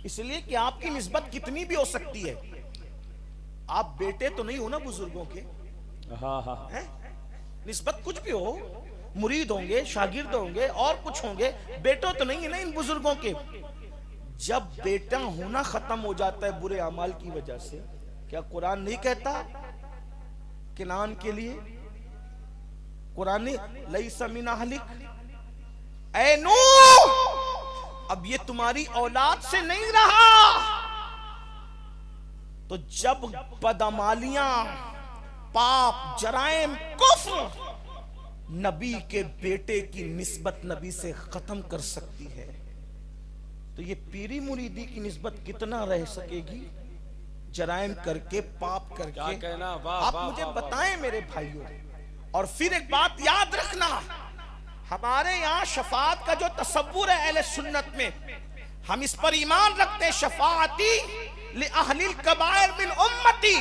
A: इसलिए कि आपकी निस्बत कितनी भी हो सकती है, आप बेटे तो नहीं हो ना बुजुर्गों के। हैं? निस्बत कुछ भी हो, मुरीद होंगे, शागिर्द होंगे, और कुछ होंगे, बेटो तो नहीं है ना इन बुजुर्गों के। जब बेटा होना खत्म हो जाता है बुरे अमाल की वजह से, क्या कुरान नहीं कहता किनान के लिए, कुरान लईसा मिन अहलिक, ऐ नूह अब ये तुम्हारी औलाद से नहीं रहा। तो जब बदअमालियां, पाप, जराइम, कुफ्र नबी के बेटे की निस्बत नबी से खत्म कर सकती है, तो ये पीरी मुरीदी की निस्बत कितना रह सकेगी जराइम करके, पाप करके।
B: क्या कहना,
A: आप मुझे बताएं मेरे भाइयों। और फिर एक बात याद रखना, हमारे यहाँ शफाअत का जो तसव्वुर है अहले सुन्नत में, हम इस पर ईमान रखते हैं, शफाअती लि अहलिल कबाइर मिन उम्मती,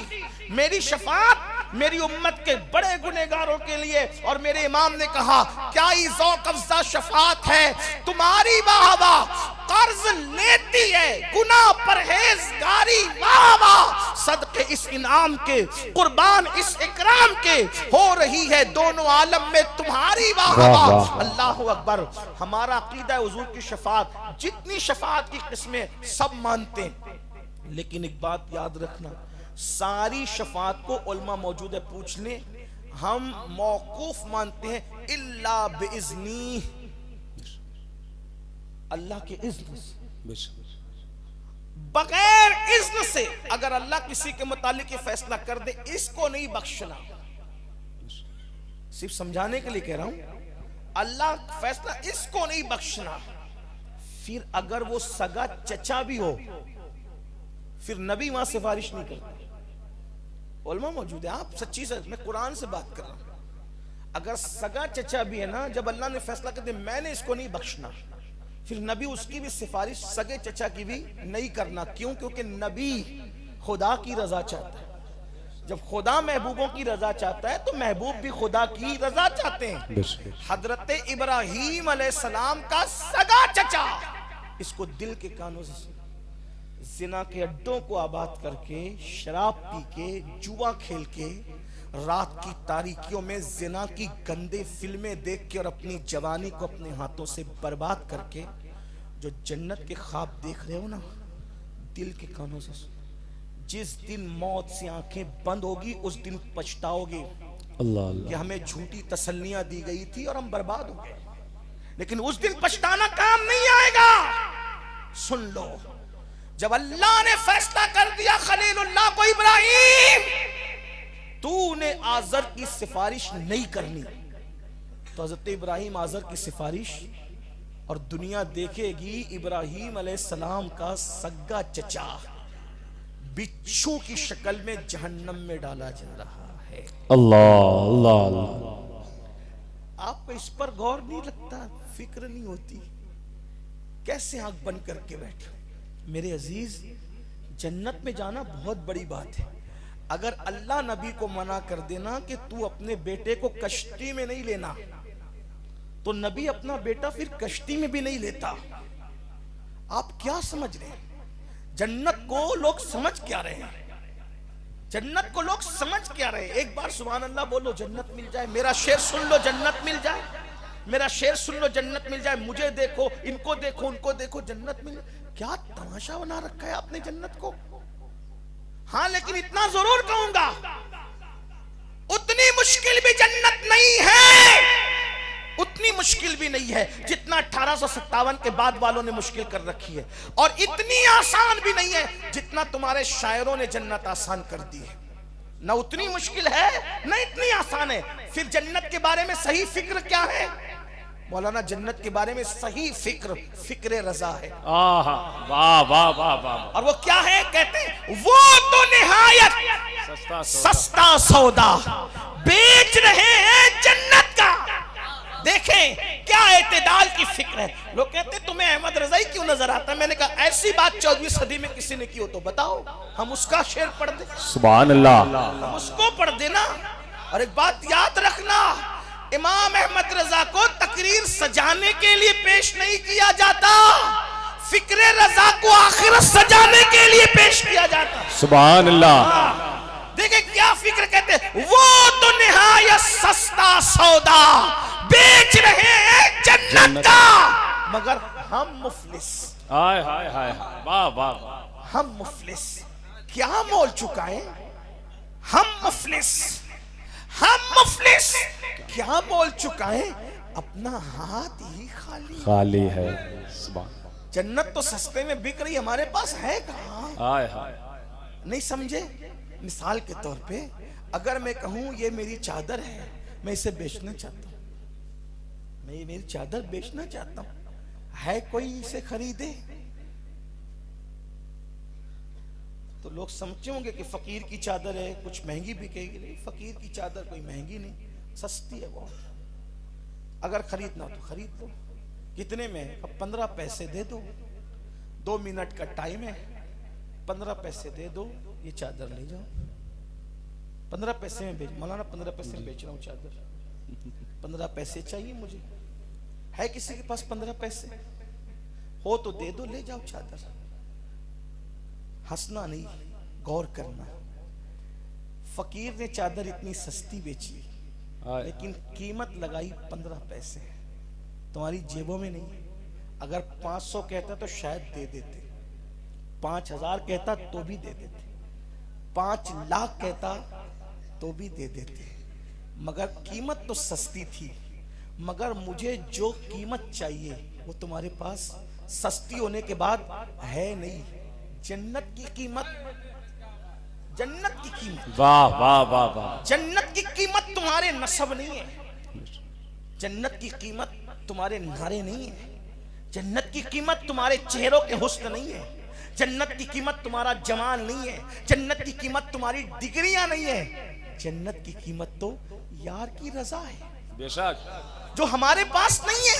A: मेरी शफाअत मेरी उम्मत के बड़े गुनहगारों के लिए। और मेरे इमाम ने कहा, क्या ही ज़ौक़ अफ़ज़ा शफाअत है, तुम्हारी वाह वाह कर्ज लेती है, गुनाह परहेज़गारी वाह वाह, सदक़े इस इनाम के, कुर्बान इस इकराम के, हो रही है दोनों आलम में तुम्हारी वाह वाह। अल्लाहु अकबर। हमारा अक़ीदा हुज़ूर की शफाअत, जितनी शफाअत की किस्में सब मानते हैं, लेकिन एक बात याद रखना, सारी शफाअत को उलमा मौजूद है, पूछ ले, हम मौकूफ मानते हैं इल्ला बिइज़्नी, अल्लाह के इज़्न से, बगैर इज़्न से अगर अल्लाह किसी के मुतालिक ये फैसला कर दे, इसको नहीं बख्शना। सिर्फ समझाने के लिए कह रहा हूं, अल्लाह फैसला इसको नहीं बख्शना। फिर अगर वो सगा चचा भी हो, फिर नबी वहां सिफारिश नहीं करते, उलमा मौजूद है, आप सच्ची से, मैं कुरान से बात कर रहा हूं। अगर सगा चचा भी है ना, जब अल्लाह ने फैसला कर दिया मैंने इसको नहीं बख्शना, फिर नबी उसकी भी सिफारिश सगे चचा की भी नहीं करना। क्यों? क्योंकि नबी खुदा की रजा चाहता है। जब खुदा महबूबों की रजा चाहता है तो महबूब भी खुदा की रजा चाहते हैं। हजरत इब्राहीम अलैहिस्सलाम का सगा चचा, इसको दिल के कानों से, जिना के अड्डों को आबाद करके, शराब पी के, जुआ खेल के, रात की तारीकियों में जिना की गंदे फिल्में देख के और अपनी जवानी को अपने हाथों से बर्बाद करके जो जन्नत के ख्वाब देख रहे हो ना, दिल के कानों से, जिस दिन मौत से आंखें बंद होगी उस दिन पछताओगे
B: अल्लाह
A: कि हमें झूठी तसल्लियां दी गई थी और हम बर्बाद हो गए। लेकिन उस दिन पछताना काम नहीं आएगा। सुन लो, जब अल्लाह ने फैसला कर दिया खलीलुल्लाह को, इब्राहिम तूने आज़र की सिफारिश नहीं करनी, तो हज़रत इब्राहिम आज़र की सिफारिश, और दुनिया देखेगी इब्राहिम अलैहिस्सलाम का सगा चचा बिच्छू की शक्ल में जहन्नम में डाला जा रहा है।
B: अल्लाह अल्लाह अल्लाह।
A: आपको इस पर गौर नहीं लगता, फिक्र नहीं होती, कैसे आंख बंद करके बैठे। मेरे अजीज, जन्नत में जाना बहुत बड़ी बात है। अगर अल्लाह नबी को मना कर देना कि तू अपने बेटे को कश्ती में नहीं लेना, तो नबी अपना बेटा फिर कश्ती में भी नहीं लेता। आप क्या समझ रहे हैं? जन्नत को लोग समझ क्या रहे हैं? जन्नत को लोग समझ क्या रहे हैं? एक बार सुभान अल्लाह बोलो, जन्नत मिल जाए। मेरा शेर सुन लो, जन्नत मिल जाए। मेरा शेर सुन लो, जन्नत मिल जाए। मुझे देखो, इनको देखो, उनको देखो, जन्नत मिल जाए। क्या तमाशा बना रखा है आपने जन्नत को। हाँ, लेकिन इतना जरूर कहूंगा, उतनी मुश्किल भी जन्नत नहीं है, उतनी मुश्किल भी नहीं है जितना 1857 के बाद वालों ने मुश्किल कर रखी है, और इतनी आसान भी नहीं है जितना तुम्हारे शायरों ने जन्नत आसान कर दी है। ना उतनी मुश्किल है ना इतनी आसान है। फिर जन्नत के बारे में सही फिक्र क्या है मौलाना? जन्नत के बारे में सही फिक्र फिक्र रजा है।
B: वाह वाह वाह वाह।
A: और वो क्या है? कहते हैं वो तो निहायत सस्ता सौदा बेच रहे हैं जन्नत का। देखें क्या एतदाल की फिक्र है। लोग कहते हैं तुम्हें अहमद रजाई क्यों नजर आता है? मैंने कहा ऐसी बात 14वीं सदी में किसी ने की हो तो बताओ, हम उसका शेर पढ़ दे।
B: सुभान अल्लाह।
A: हम उसको पढ़ देना। और एक बात याद रखना, इमाम अहमद रजा को तकरीर सजाने के लिए पेश नहीं किया जाता, फिक्र रजा को आखिरत सजाने के लिए पेश किया जाता।
B: सुभान अल्लाह।
A: देखे क्या फिक्र कहते हैं, वो तो निहायत सस्ता सौदा बेच रहे हैं जन्नत का, मगर हम मुफलिस।
B: हाय हाय हाय वाह वाह।
A: हम मुफलिस क्या मोल चुकाए? हम मुफलिस, हम मुफलिस क्या मोल चुकाए? अपना हाथ ही खाली
B: खाली है।
A: जन्नत तो सस्ते में बिक रही, हमारे पास है कहां?
B: हाय हाय।
A: नहीं समझे? मिसाल के तौर पे अगर मैं कहूं ये मेरी चादर है, मैं इसे बेचना चाहता हूं, मैं ये मेरी चादर बेचना चाहता हूं, है कोई इसे खरीदे? तो लोग समझे होंगे कि फकीर की चादर है, कुछ महंगी बिकेगी। नहीं, फकीर की चादर कोई महंगी नहीं, सस्ती है बहुत। अगर खरीदना तो खरीद लो। कितने में? अब 15 पैसे दे दो, 2 मिनट का टाइम है, 15 पैसे दे दो, ये चादर ले जाओ। 15 पैसे में बेच, मौलाना 15 पैसे में बेच रहा हूँ चादर, 15 पैसे चाहिए मुझे। है किसी के पास 15 पैसे? हो तो दे दो, ले जाओ चादर। हंसना नहीं, गौर करना। फकीर ने चादर इतनी सस्ती बेची, लेकिन कीमत लगाई 15 पैसे। तुम्हारी जेबों में नहीं। अगर 500 कहता तो शायद दे देते, 5000 कहता तो भी दे देते, 5 लाख कहता तो भी दे देते, मगर कीमत तो सस्ती थी। मगर मुझे जो कीमत चाहिए वो तुम्हारे पास सस्ती होने के बाद है नहीं। जन्नत की कीमत, जन्नत की कीमत,
B: वाह वाह वाह वाह।
A: जन्नत की कीमत तुम्हारे नसब नहीं है, जन्नत की कीमत तुम्हारे नारे नहीं है, जन्नत की कीमत तुम्हारे चेहरों के हुस्न नहीं है, जन्नत की कीमत तुम्हारा जमाल नहीं है, जन्नत की कीमत तुम्हारी डिग्रियां नहीं है, जन्नत की कीमत तो यार की रजा है,
B: बेशक,
A: जो हमारे पास नहीं है।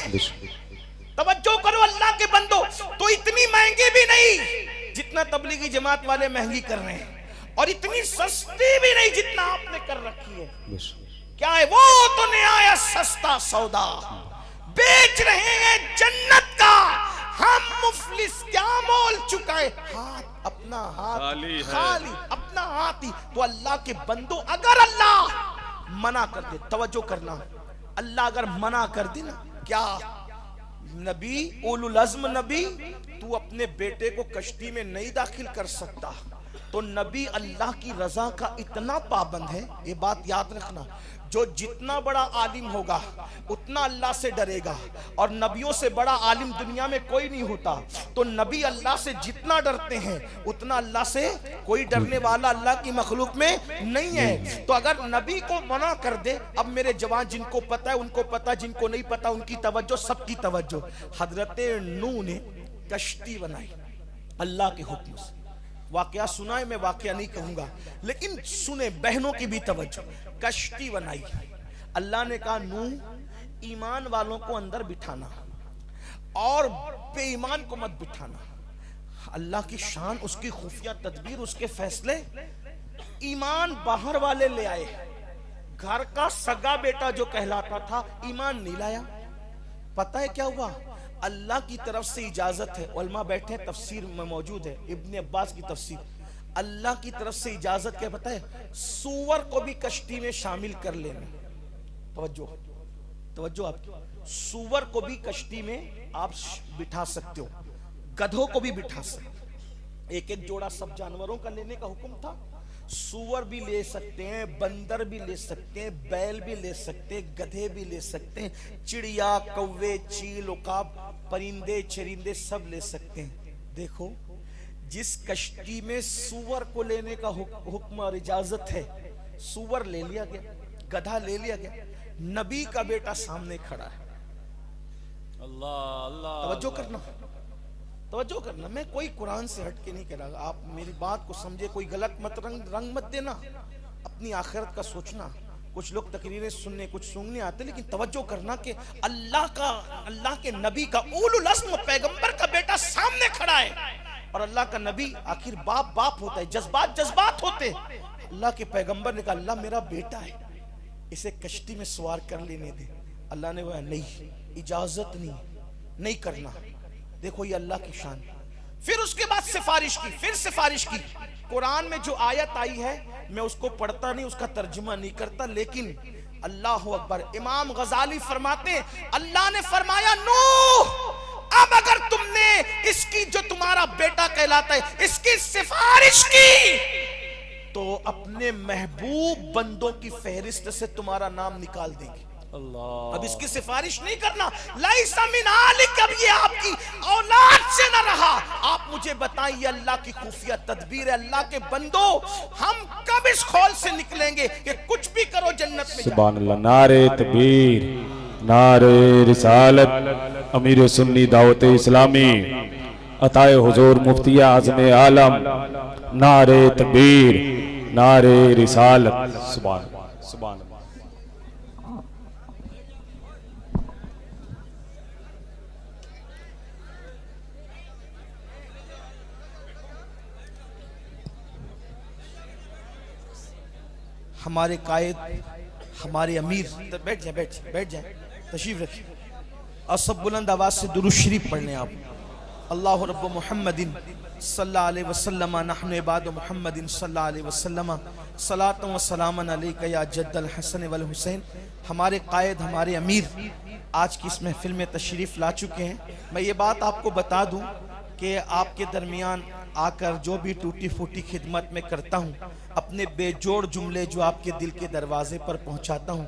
A: तवज्जो करो अल्लाह के बंदो, तो इतनी महंगी भी नहीं जितना तबलीगी जमात वाले महंगी कर रहे हैं, और इतनी सस्ती भी नहीं जितना आपने कर रखी है। क्या है? वो तो निहायत सस्ता सौदा बेच रहे हैं जन्नत का। हम मुफलिस क्या मोल चुकाए? हाथ, अपना हाथ खाली, अपना हाथ ही। तो अल्लाह के बंदो, अगर अल्लाह मना कर दे, तवज्जो करना, अल्लाह अगर मना कर दे ना, क्या नबी उलुल अज़्म नबी, तू अपने बेटे को कश्ती में नहीं दाखिल कर सकता, तो नबी अल्लाह की रजा का इतना पाबंद है। ये बात याद रखना, जो जितना बड़ा आलिम होगा उतना अल्लाह से डरेगा, और नबियों से बड़ा आलिम दुनिया में कोई नहीं होता। तो नबी अल्लाह से जितना डरते हैं उतना अल्लाह से कोई डरने वाला अल्लाह की मखलूक में नहीं है। तो अगर नबी को मना कर दे, अब मेरे जवान जिनको पता है उनको पता, जिनको नहीं पता उनकी तवज्जो, सबकी तवज्जो। हजरत नूह ने कश्ती बनाई अल्लाह के हुक्म से। वाकया सुना है, मैं वाकया नहीं कहूंगा, लेकिन सुने बहनों की भी तवज्जो। कश्ती बनाई, अल्लाह ने कहा नूह ईमान वालों को अंदर बिठाना और बेईमान को मत बिठाना। अल्लाह की शान, उसकी खुफिया तदबीर, उसके फैसले। ईमान बाहर वाले ले आए, घर का सगा बेटा जो कहलाता था ईमान नहीं लाया। पता है क्या हुआ? अल्लाह की तरफ से इजाजत है, उलमा बैठे तफसीर में मौजूद है, इब्ने अब्बास की तफसीर, अल्लाह की तरफ से इजाजत क्या पता है? सूअर को भी कश्ती में शामिल कर लेना। तवज्जो, तवज्जो आपकी, सूअर को भी कश्ती में आप बिठा सकते हो, गधों को भी बिठा सकते हो। एक एक जोड़ा सब जानवरों का लेने का हुक्म था। सूअर भी ले सकते हैं, बंदर भी ले सकते हैं, बैल भी ले सकते हैं, गधे भी ले सकते हैं, चिड़िया, कौवे, चील, उकाब, परिंदे, चरिंदे सब ले सकते हैं। देखो, जिस कश्ती में सूअर को लेने का हुक्म और इजाजत है, सूअर ले लिया गया, गधा ले लिया गया, नबी का बेटा सामने खड़ा है।
B: अल्लाह अल्लाह,
A: तवज्जो करना, तवज्जो करना। मैं कोई कुरान से हट के नहीं कह रहा, आप मेरी बात को समझे, कोई गलत मत रंग मत देना, अपनी आखिरत का सोचना। कुछ लोग तकरीरें सुनने, कुछ सुनने आते, लेकिन तवज्जो करना कि अल्लाह के नबी का उलुल अज़्म पैगंबर का बेटा सामने खड़ा है। और अल्लाह का नबी आखिर बाप होता है, जज्बात होते हैं। अल्लाह के पैगंबर ने कहा अल्लाह मेरा बेटा है, इसे कश्ती में सवार कर लेने दे। अल्लाह ने कहा नहीं, इजाजत नहीं करना। देखो ये अल्लाह की शान। फिर उसके बाद सिफारिश की, फिर सिफारिश की। कुरान में जो आयत आई है मैं उसको पढ़ता नहीं, उसका तर्जुमा नहीं करता, लेकिन अल्लाह अकबर, इमाम गजाली फरमाते अल्लाह ने फरमाया नूह, अब अगर तुमने इसकी, जो तुम्हारा बेटा कहलाता है, इसकी सिफारिश की तो अपने महबूब बंदों की फहरिस्त से तुम्हारा नाम निकाल देंगे।
B: अल्लाह,
A: अब इसकी सिफारिश नहीं करना। लाइसा मिन आलिक, अब ये आपकी औलाद से न रहा। आप मुझे बताइए, अल्लाह की खुफिया तदबीर है। अल्लाह के बंदो, हम कब इस खौल से निकलेंगे कि कुछ भी करो जन्नत में।
B: सुभान अल्लाह। नारे तकबीर, नारे रिसालत, अमीर सुन्नी दावत इस्लामी, अताए हुजूर मुफ्ती आज़म आलम, नारे तकबीर, नारे रिसालत। सुभान सुभान।
A: हमारे कायद, हमारे अमीर, बैठ जाए, तशरीफ रखिए। और सब बुलंद आवाज से दुरूद शरीफ पढ़ने आप। अल्लाह रब्ब मुहम्मदिन सल्लल्लाहु अलैहि वसल्लम, नहनु इबाद मुहम्मदिन सल्लल्लाहु अलैहि वसल्लम, सलातन व सलामन अलैका या जद्दल हसन वल हुसैन। हमारे कायद, हमारे अमीर आज की इस महफिल में तशरीफ़ ला चुके हैं। मैं ये बात आपको बता दूं कि आपके दरमियान आकर जो भी टूटी फूटी खिदमत में करता हूँ, अपने बेजोड़ जुमले जो आपके दिल के दरवाजे पर पहुँचाता हूँ,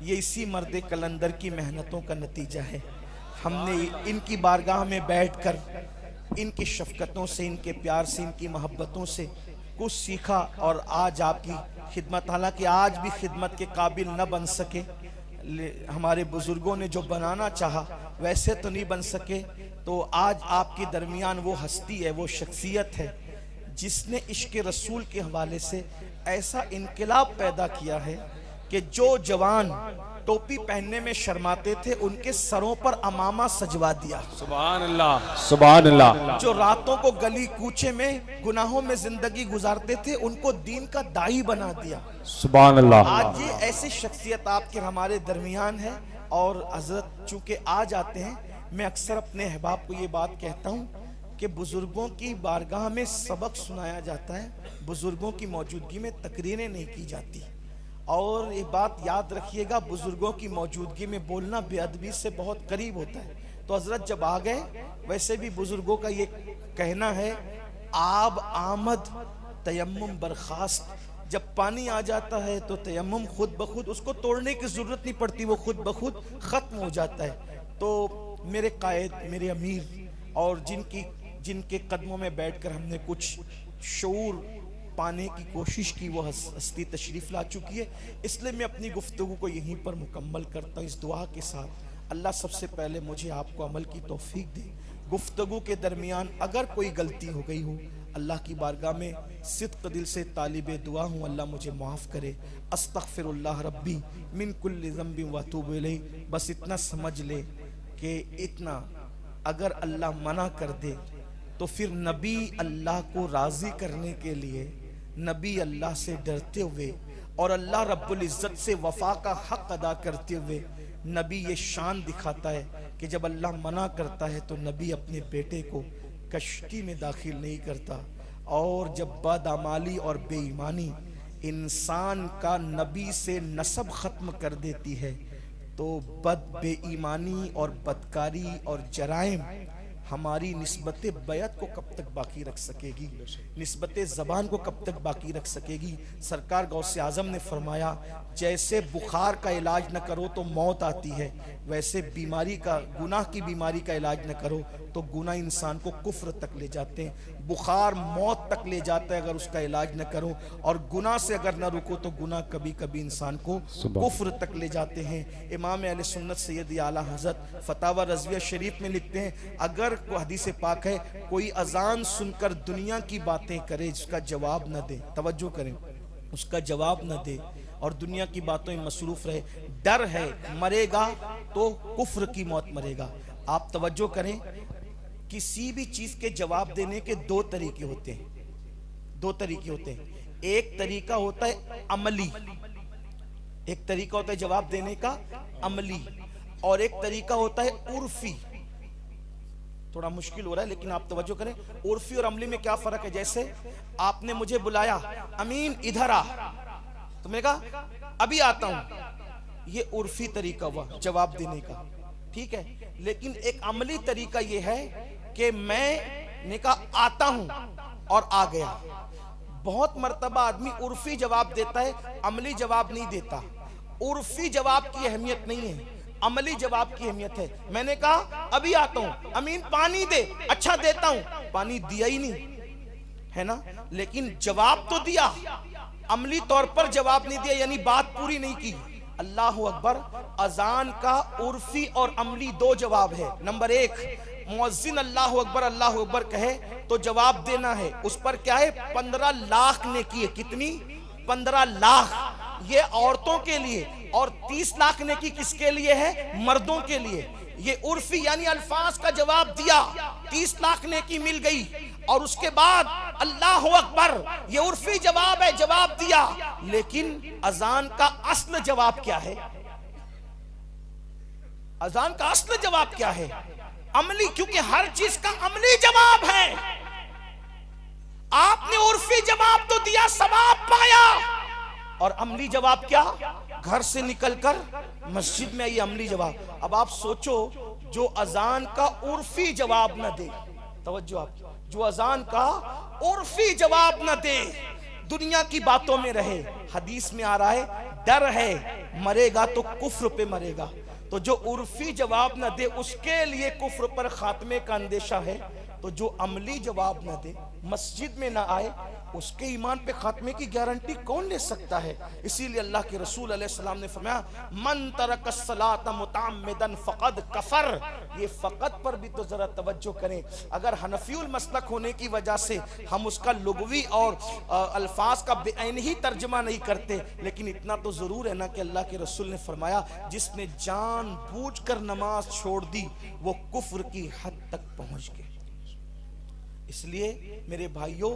A: ये इसी मर्द कलंदर की मेहनतों का नतीजा है। हमने इनकी बारगाह में बैठकर इनकी शफ़क़तों से, इनके प्यार से, इनकी मोहब्बतों से कुछ सीखा और आज आपकी खिदमत, हालांकि आज भी खिदमत के काबिल न बन सके, हमारे बुज़ुर्गों ने जो बनाना चाहा वैसे तो नहीं बन सके, तो आज आपके दरमियान वो हस्ती है, वो शख्सियत है जिसने इश्क़ रसूल के हवाले से ऐसा इनकलाब पैदा किया है कि जो जवान टोपी पहनने में शर्माते थे उनके सरों पर अमामा सजवा दिया।
B: सुभान अल्लाह, सुभान अल्लाह।
A: जो रातों को गली कूचे में गुनाहों में जिंदगी गुजारते थे उनको दीन का दाई बना दिया।
B: सुभान अल्लाह।
A: आज ये ऐसी शख्सियत आपके हमारे दरमियान है। और हजरत चूंकि आ जाते हैं, मैं अक्सर अपने अहबाब को ये बात कहता हूँ कि बुजुर्गों की बारगाह में सबक सुनाया जाता है, बुजुर्गों की मौजूदगी में तकरीरें नहीं की जाती। और ये बात याद रखिएगा, बुजुर्गों की मौजूदगी में बोलना बेअदबी से बहुत करीब होता है। तो हजरत जब आ गए, वैसे भी बुजुर्गों का ये कहना है आब आमद तयम्मुम बर्खास्त, जब पानी आ जाता है तो तयम्मुम खुद ब खुद, उसको तोड़ने की जरूरत नहीं पड़ती, वो खुद ब खुद खत्म हो जाता है। तो मेरे कायद, मेरे अमीर और जिनके कदमों में बैठकर हमने कुछ शऊर पाने की कोशिश की, वो हस्ती तशरीफ़ ला चुकी है। इसलिए मैं अपनी गुफ्तगू को यहीं पर मुकम्मल करता हूँ इस दुआ के साथ। अल्लाह सबसे पहले मुझे आपको अमल की तौफीक दे। गुफ्तगू के दरमियान अगर कोई गलती हो गई हो, अल्लाह की बारगाह में सिद्क़ दिल से तालिबे दुआ हूँ, अल्लाह मुझे माफ़ करे। अस्तग़फ़िरुल्लाह रब्बी मिन कुल्लि ज़ंबिन व अतूबु इलैह। बस इतना समझ ले कि इतना अगर अल्लाह मना कर दे तो फिर नबी अल्लाह को राज़ी करने के लिए, नबी अल्लाह से डरते हुए और अल्लाह रब्बुल इज़्ज़त से वफ़ा का हक़ अदा करते हुए, नबी ये शान दिखाता है कि जब अल्लाह मना करता है तो नबी अपने बेटे को कश्ती में दाखिल नहीं करता। और जब बदअमाली और बेईमानी इंसान का नबी से नसब ख़त्म कर देती है, तो बेईमानी और बदकारी और जराइम हमारी निस्बत बैत को कब तक बाकी रख सकेगी, निस्बत ज़बान को कब तक बाकी रख सकेगी। सरकार गौसे आज़म ने फरमाया, जैसे बुखार का इलाज न करो तो मौत आती है, वैसे बीमारी का, गुनाह की बीमारी का इलाज न करो तो गुनाह इंसान को कुफ्र तक ले जाते हैं। बुखार मौत तक ले जाता है अगर उसका इलाज न करो, और गुनाह से अगर न रुको तो गुनाह कभी कभी इंसान को कुफ्र तक ले जाते हैं। इमाम अहले सुन्नत सैयद आला हज़रत फतावा रज़विया शरीफ में लिखते हैं, अगर कोई हदीस पाक है, कोई अजान सुनकर दुनिया की बातें करे जिसका जवाब न दे, तवज्जो करें, उसका जवाब न दे और दुनिया की बातों में मसरूफ रहे, डर है मरेगा तो कुफ्र की मौत मरेगा। आप तवज्जो करें, किसी भी चीज के जवाब देने के दो तरीके होते हैं, दो तरीके होते हैं। एक तरीका होता है अमली, एक तरीका होता है जवाब देने का अमली, और एक तरीका होता है उर्फी। थोड़ा मुश्किल हो रहा है लेकिन आप तवज्जो करें, उर्फी और अमली में क्या फर्क है। जैसे आपने मुझे बुलाया, अमीन इधर आ, तो मैंने कहा अभी आता हूं, ये उर्फी तरीका हुआ जवाब देने का, ठीक है। लेकिन एक अमली तरीका ये है कि मैंने कहा आता हूं और आ गया। बहुत मर्तबा आदमी उर्फी जवाब देता है, अमली जवाब नहीं देता। उर्फी जवाब की अहमियत नहीं है, अमली जवाब की अहमियत है। मैंने कहा अभी आता हूं, अमीन पानी दे, अच्छा देता हूं, पानी दिया ही नहीं, है ना, लेकिन जवाब तो दिया, अमली तौर पर जवाब नहीं दिया, यानी बात पूरी नहीं की। अल्लाह अकबर, अजान का उर्फी और अमली दो जवाब है। नंबर एक, मुअज्जिन अल्लाह अकबर कहे तो जवाब देना है, उस पर क्या है, 15 लाख नेकी है। कितनी? 15 लाख। ये औरतों के लिए, और 30 लाख नेकी किसके लिए है? मर्दों के लिए। ये उर्फी यानी अल्फाज का जवाब दिया, 30 लाख नेकी मिल गई। और उसके बाद अल्लाह अकबर, ये उर्फी जवाब है, जवाब दिया। लेकिन अजान का अस्ल जवाब क्या है? अजान का अस्ल जवाब क्या है? अमली, क्योंकि हर चीज का अमली जवाब है। आपने उर्फी जवाब तो दिया, सवाब पाया, और अमली जवाब क्या? घर से निकलकर मस्जिद में आई, अमली जवाब। अब आप सोचो, जो अजान का उर्फी जवाब न दे, तवज्जो आप, जो अजान का उर्फी जवाब न दे, दुनिया की बातों में रहे, हदीस में आ रहा है डर है मरेगा तो कुफ्र पे मरेगा। तो जो उर्फी जवाब न दे उसके लिए कुफ्र पर खात्मे का अंदेशा है। तो जो अमली जवाब न दे, मस्जिद में ना आए, उसके ईमान पे खात्मे की गारंटी कौन ले सकता है? इसीलिए अल्लाह के रसूल अलैहिस्सलाम ने फरमाया, मन तरक अस्सलात मुतअम्मिदन फक़द कफर। ये फ़क़त पर भी तो जरा तवज्जो करें। अगर हनफीउल मसलक होने की वजह से हम उसका लुग़वी और अल्फाज का बेअन ही तर्जमा नहीं करते, लेकिन इतना तो जरूर है ना कि अल्लाह के रसूल ने फरमाया, जिसने जानबूझकर नमाज छोड़ दी वो कुफ्र की हद तक पहुंच गए। इसलिए मेरे भाइयों,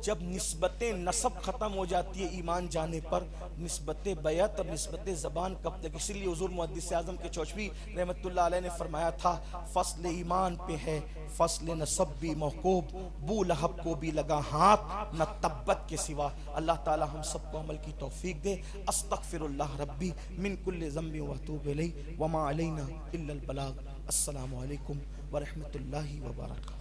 A: जब निस्बतें नसब खत्म हो जाती है ईमान जाने पर, निस्बत बैत और निस्बत ज़बान कब तक? इसलिए हुज़ूर मुहद्दिस आज़म के चौचवी रहमतुल्लाह अलैह ने फरमाया था, फसल ईमान पे है फसल नसब भी मौकूब, बू लहब को भी लगा हाथ न तब्बत के सिवा। अल्लाह ताला हम सबको अमल की तौफीक दे। अस्तगफिरुल्लाह रब्बी मिन कुल्लि ज़म्बि व अतूबु इलैहि व मा अलैना इल्लल बलाग। अस्सलामु अलैकुम व रहमतुल्लाहि व बरकातहू।